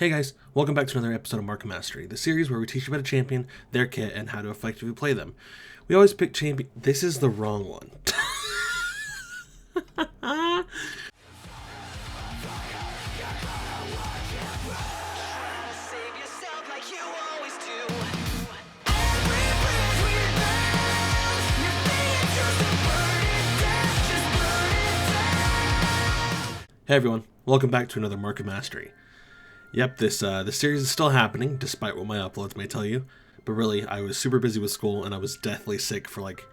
Hey guys, welcome back to another episode of Market Mastery, the series where we teach you about a champion, their kit, and how to effectively play them. We always pick champion. This is the wrong one. Hey everyone, welcome back to another Market Mastery. Yep, this series is still happening, despite what my uploads may tell you. But really, I was super busy with school, and I was deathly sick for like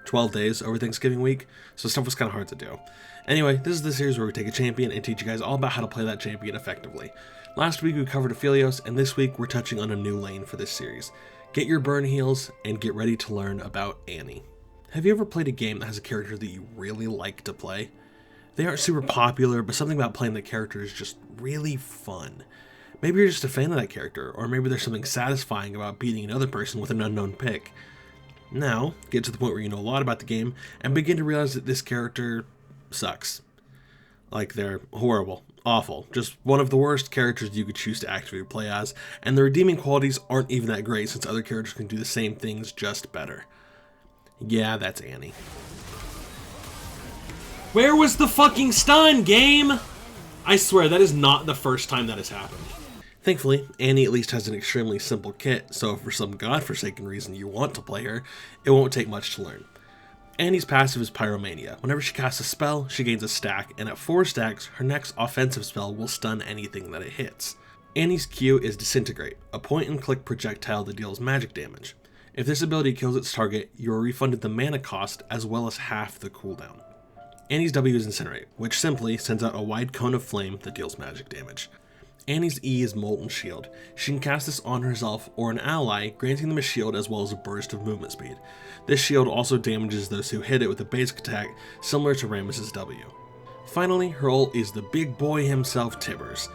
12 days over Thanksgiving week, so stuff was kind of hard to do. Anyway, this is the series where we take a champion and teach you guys all about how to play that champion effectively. Last week we covered Aphelios, and this week we're touching on a new lane for this series. Get your burn heals, and get ready to learn about Annie. Have you ever played a game that has a character that you really like to play? They aren't super popular, but something about playing the character is just really fun. Maybe you're just a fan of that character, or maybe there's something satisfying about beating another person with an unknown pick. Now, get to the point where you know a lot about the game, and begin to realize that this character sucks. Like, they're horrible, awful, just one of the worst characters you could choose to actively play as, and the redeeming qualities aren't even that great since other characters can do the same things just better. Yeah, that's Annie. Where was the fucking stun, game? I swear, that is not the first time that has happened. Thankfully, Annie at least has an extremely simple kit, so if for some godforsaken reason you want to play her, it won't take much to learn. Annie's passive is Pyromania. Whenever she casts a spell, she gains a stack, and at 4 stacks, her next offensive spell will stun anything that it hits. Annie's Q is Disintegrate, a point-and-click projectile that deals magic damage. If this ability kills its target, you are refunded the mana cost as well as half the cooldown. Annie's W is Incinerate, which simply sends out a wide cone of flame that deals magic damage. Annie's E is Molten Shield. She can cast this on herself or an ally, granting them a shield as well as a burst of movement speed. This shield also damages those who hit it with a basic attack, similar to Rammus's W. Finally, her ult is the big boy himself, Tibbers.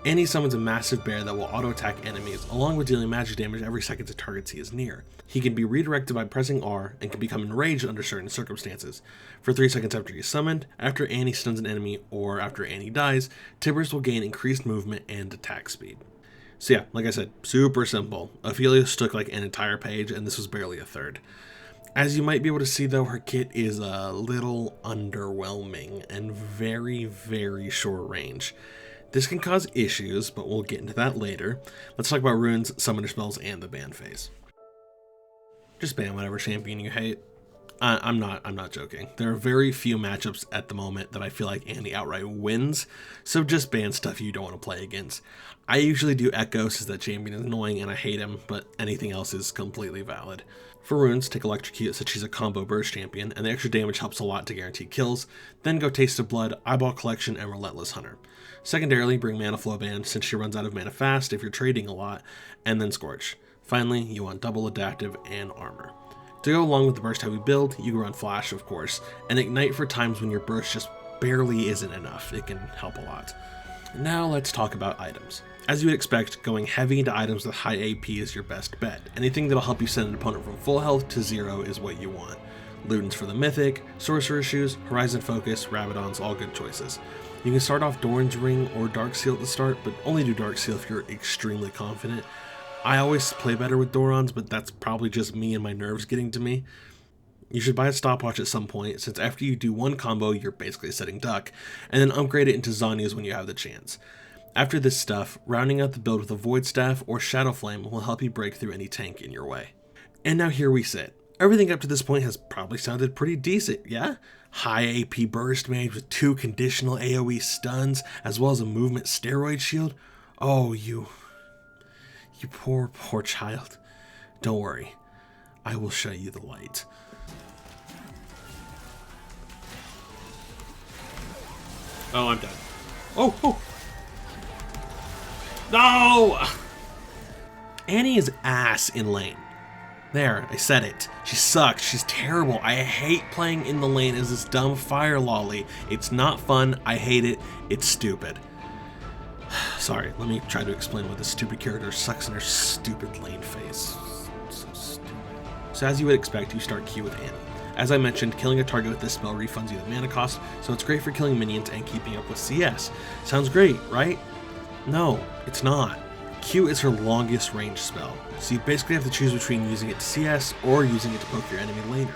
Annie summons a massive bear that will auto-attack enemies, along with dealing magic damage every second to targets he is near. He can be redirected by pressing R, and can become enraged under certain circumstances. For 3 seconds after he is summoned, after Annie stuns an enemy, or after Annie dies, Tibbers will gain increased movement and attack speed. So yeah, like I said, super simple. Aphelios took like an entire page, and this was barely a third. As you might be able to see though, her kit is a little underwhelming, and very, very short range. This can cause issues, but we'll get into that later. Let's talk about runes, summoner spells, and the ban phase. Just ban whatever champion you hate. I'm not joking. There are very few matchups at the moment that I feel like Annie outright wins, so just ban stuff you don't want to play against. I usually do Echo since that champion is annoying and I hate him, but anything else is completely valid. For runes, take Electrocute since she's a combo burst champion, and the extra damage helps a lot to guarantee kills. Then go Taste of Blood, Eyeball Collection, and Relentless Hunter. Secondarily, bring Mana Flow Band since she runs out of mana fast if you're trading a lot, and then Scorch. Finally, you want Double Adaptive and Armor. To go along with the burst heavy build, you can run Flash of course, and Ignite for times when your burst just barely isn't enough. It can help a lot. Now let's talk about items. As you would expect, going heavy into items with high AP is your best bet. Anything that'll help you send an opponent from full health to 0 is what you want. Ludens for the Mythic, Sorcerer's Shoes, Horizon Focus, Rabadons, all good choices. You can start off Doran's Ring or Dark Seal at the start, but only do Dark Seal if you're extremely confident. I always play better with Doran's, but that's probably just me and my nerves getting to me. You should buy a stopwatch at some point, since after you do one combo, you're basically setting duck, and then upgrade it into Zhonya's when you have the chance. After this stuff, rounding out the build with a Void Staff or Shadow Flame will help you break through any tank in your way. And now here we sit. Everything up to this point has probably sounded pretty decent, yeah? High AP burst mage with 2 conditional AoE stuns, as well as a movement steroid shield? Oh, you poor child. Don't worry, I will show you the light. Oh, I'm dead. Oh! No! Annie is ass in lane. There, I said it. She sucks. She's terrible. I hate playing in the lane as this dumb fire lolly. It's not fun. I hate it. It's stupid. Sorry, let me try to explain why this stupid character sucks in her stupid lane phase. So stupid. So as you would expect, you start Q with Annie. As I mentioned, killing a target with this spell refunds you the mana cost, so it's great for killing minions and keeping up with CS. Sounds great, right? No, it's not. Q is her longest range spell, so you basically have to choose between using it to CS or using it to poke your enemy later.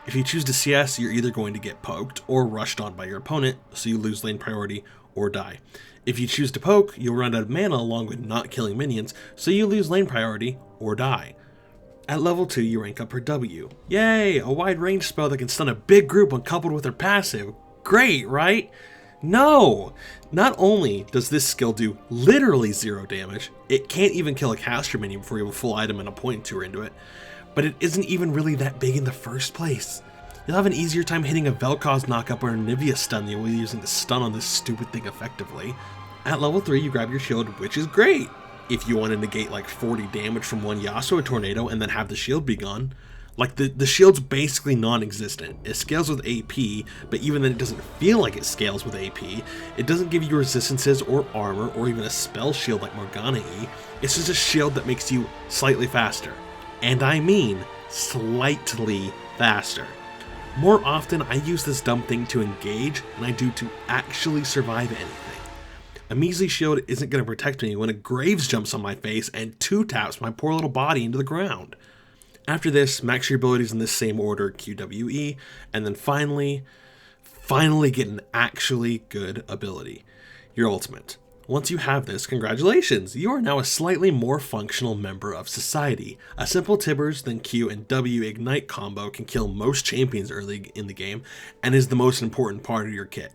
If you choose to CS, you're either going to get poked or rushed on by your opponent, so you lose lane priority or die. If you choose to poke, you'll run out of mana along with not killing minions, so you lose lane priority or die. At level 2, you rank up her W. Yay! A wide range spell that can stun a big group when coupled with her passive. Great, right? No! Not only does this skill do literally 0 damage, it can't even kill a caster minion before you have a full item and a point 2 into it, but it isn't even really that big in the first place. You'll have an easier time hitting a Vel'Koz knockup or a Nivea stun than you will using the stun on this stupid thing effectively. At level 3, you grab your shield, which is great if you want to negate like 40 damage from one Yasuo tornado and then have the shield be gone. Like, the shield's basically non-existent. It scales with AP, but even then it doesn't feel like it scales with AP. It doesn't give you resistances or armor or even a spell shield like Morgana-y. It's just a shield that makes you slightly faster. And I mean slightly faster. More often, I use this dumb thing to engage than I do to actually survive anything. A measly shield isn't going to protect me when a Graves jumps on my face and 2-taps my poor little body into the ground. After this, max your abilities in this same order, QWE, and then finally get an actually good ability, your ultimate. Once you have this, congratulations! You are now a slightly more functional member of society. A simple Tibbers, then Q and W Ignite combo can kill most champions early in the game, and is the most important part of your kit.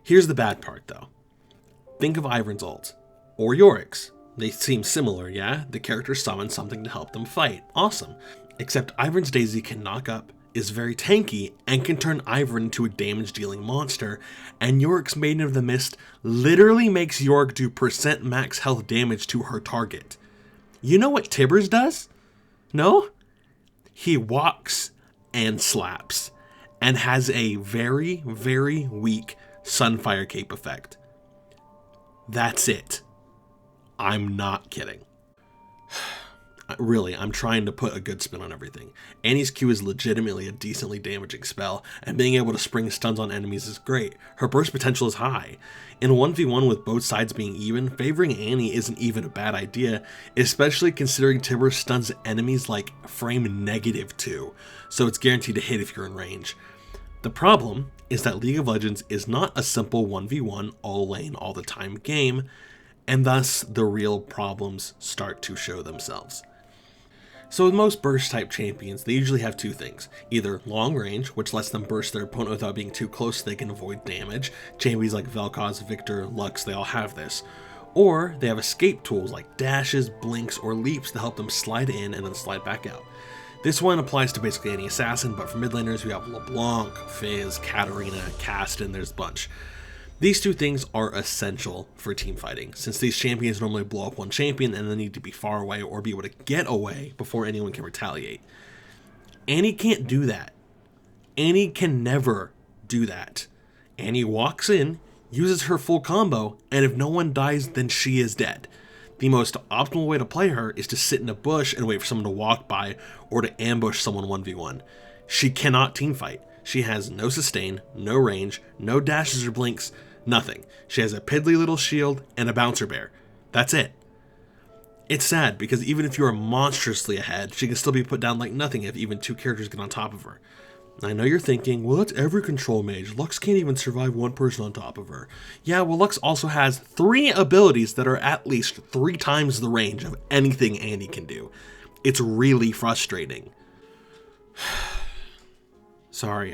Here's the bad part though. Think of Ivern's ult, or Yorick's. They seem similar, yeah? The character summons something to help them fight. Awesome. Except Ivern's Daisy can knock up, is very tanky, and can turn Ivern into a damage-dealing monster, and Yorick's Maiden of the Mist literally makes Yorick do % max health damage to her target. You know what Tibbers does? No? He walks and slaps, and has a very, very weak Sunfire Cape effect. That's it. I'm not kidding. Really, I'm trying to put a good spin on everything. Annie's Q is legitimately a decently damaging spell, and being able to spring stuns on enemies is great. Her burst potential is high. In a 1v1 with both sides being even, favoring Annie isn't even a bad idea, especially considering Timber stuns enemies like frame -2, so it's guaranteed to hit if you're in range. The problem is that League of Legends is not a simple 1v1 all lane all the time game, and thus the real problems start to show themselves. So with most burst type champions, they usually have two things. Either long range, which lets them burst their opponent without being too close so they can avoid damage. Champions like Vel'Koz, Victor, Lux, they all have this. Or they have escape tools like dashes, blinks, or leaps to help them slide in and then slide back out. This one applies to basically any assassin, but for mid laners we have LeBlanc, Fizz, Katarina, Caston, there's a bunch. These two things are essential for team fighting, since these champions normally blow up one champion and then need to be far away or be able to get away before anyone can retaliate. Annie can't do that. Annie can never do that. Annie walks in, uses her full combo, and if no one dies, then she is dead. The most optimal way to play her is to sit in a bush and wait for someone to walk by or to ambush someone 1v1. She cannot teamfight. She has no sustain, no range, no dashes or blinks, nothing. She has a piddly little shield and a bouncer bear. That's it. It's sad because even if you are monstrously ahead, she can still be put down like nothing if even two characters get on top of her. I know you're thinking, well, that's every control mage. Lux can't even survive one person on top of her. Yeah, well, Lux also has 3 abilities that are at least 3 times the range of anything Annie can do. It's really frustrating. Sorry,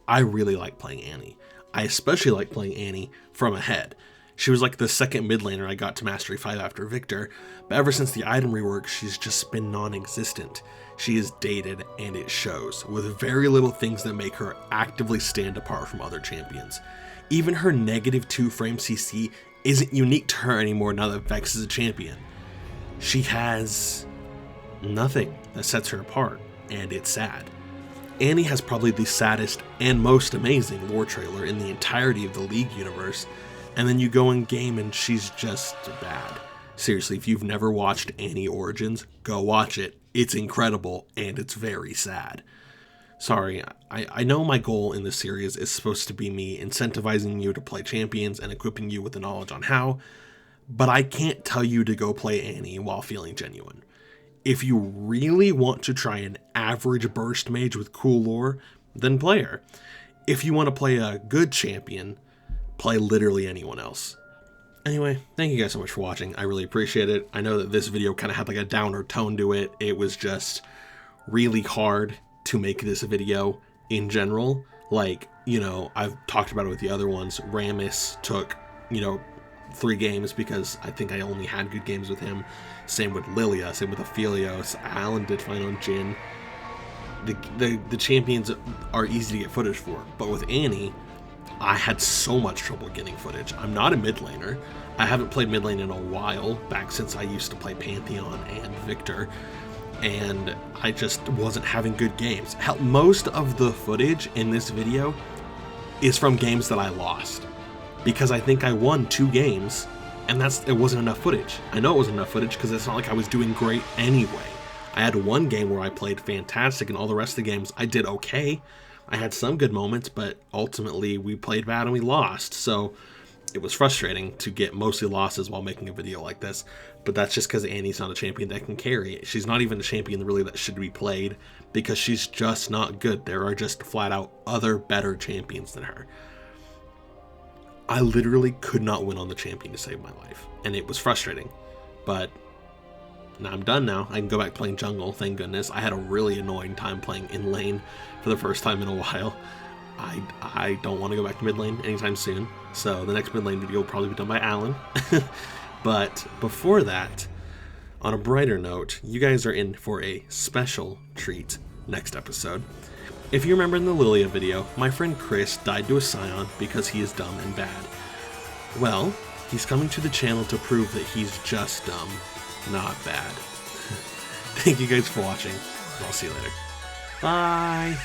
I really like playing Annie. I especially like playing Annie from ahead. She was like the second mid laner I got to Mastery 5 after Victor, but ever since the item rework, she's just been non-existent. She is dated, and it shows, with very little things that make her actively stand apart from other champions. Even her -2 frame CC isn't unique to her anymore now that Vex is a champion. She has nothing that sets her apart, and it's sad. Annie has probably the saddest and most amazing lore trailer in the entirety of the League universe, and then you go in game and she's just bad. Seriously, if you've never watched Annie Origins, go watch it. It's incredible, and it's very sad. Sorry, I know my goal in this series is supposed to be me incentivizing you to play champions and equipping you with the knowledge on how, but I can't tell you to go play Annie while feeling genuine. If you really want to try an average burst mage with cool lore, then play her. If you want to play a good champion, play literally anyone else. Anyway, thank you guys so much for watching. I really appreciate it. I know that this video kind of had like a downer tone to it. It was just really hard to make this video in general. Like, you know, I've talked about it with the other ones. Rammus took, you know, 3 games because I think I only had good games with him. Same with Lilia, same with Aphelios. Alan did fine on Jhin. The champions are easy to get footage for, but with Annie, I had so much trouble getting footage. I'm not a mid laner. I haven't played mid lane in a while, back since I used to play Pantheon and Victor, and I just wasn't having good games. Hell, most of the footage in this video is from games that I lost, because I think I won 2 games, and it wasn't enough footage. I know it wasn't enough footage because it's not like I was doing great anyway. I had 1 game where I played fantastic, and all the rest of the games I did okay. I had some good moments, but ultimately we played bad and we lost, so it was frustrating to get mostly losses while making a video like this. But that's just because Annie's not a champion that can carry. She's not even a champion really that should be played, because she's just not good. There are just flat out other better champions than her. I literally could not win on the champion to save my life, and it was frustrating. But now I'm done now. I can go back playing jungle, thank goodness. I had a really annoying time playing in lane for the first time in a while. I don't want to go back to mid lane anytime soon, so the next mid lane video will probably be done by Alan. But before that, on a brighter note, you guys are in for a special treat next episode. If you remember in the Lilia video, my friend Chris died to a Scion because he is dumb and bad. Well, he's coming to the channel to prove that he's just dumb, not bad. Thank you guys for watching, and I'll see you later. Bye!